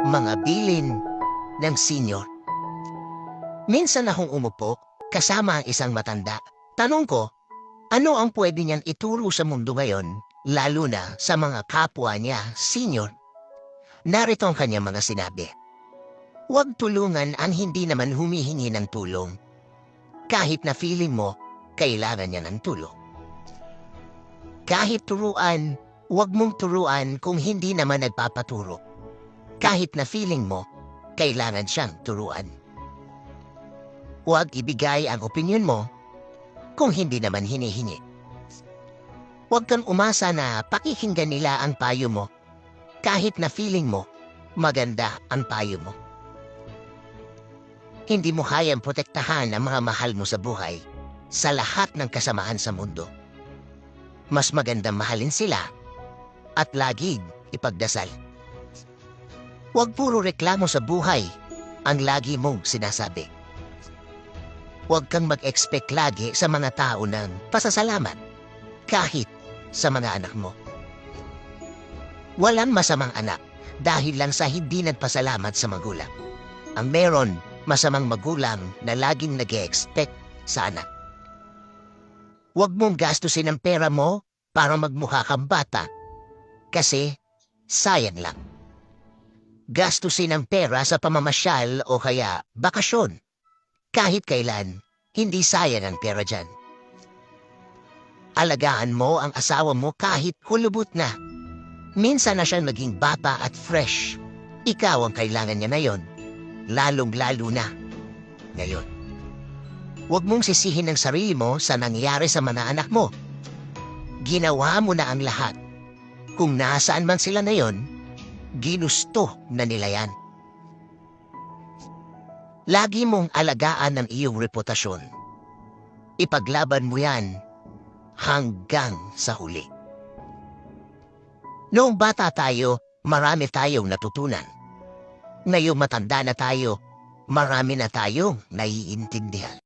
mga bilin ng senior. Minsan akong umupo kasama ang isang matanda. Tanong ko, ano ang pwede niyang ituro sa mundo ngayon, lalo na sa mga kapwa niya senior? Narito ang kanyang mga sinabi. Huwag tulungan ang hindi naman humihingi ng tulong. Kahit na feeling mo, kailangan niya ng tulong. Kahit turuan, huwag mong turuan kung hindi naman nagpapaturo. Kahit na feeling mo, kailangan siyang turuan. Huwag ibigay ang opinyon mo kung hindi naman hinihingi. Huwag kang umasa na pakikinggan nila ang payo mo kahit na feeling mo maganda ang payo mo. Hindi mo kayang protektahan ang mga mahal mo sa buhay sa lahat ng kasamaan sa mundo. Mas magandang mahalin sila at laging ipagdasal. Huwag puro reklamo sa buhay ang lagi mong sinasabi. Huwag kang mag-expect lagi sa mga tao ng pasasalamat kahit sa mga anak mo. Walang masamang anak dahil lang sa hindi nagpasalamat sa magulang. Ang meron, masamang magulang na laging nag-e-expect sa anak. Huwag mong gastusin ang pera mo para magmukha kang bata kasi sayang lang. Gastusin ang pera sa pamamasyal o kaya bakasyon. Kahit kailan, hindi sayang ang pera dyan. Alagaan mo ang asawa mo kahit hulubot na. Minsan na siyang naging bata at fresh. Ikaw ang kailangan niya na yon, lalong-lalo na ngayon. Huwag mong sisihin ang sarili mo sa nangyari sa mga anak mo. Ginawa mo na ang lahat. Kung nasaan man sila na yon, ginusto na nila yan. Lagi mong alagaan ang iyong reputasyon. Ipaglaban mo yan hanggang sa huli. Noong bata tayo, marami tayong natutunan. Ngayong matanda na tayo, marami na tayong naiintindihan.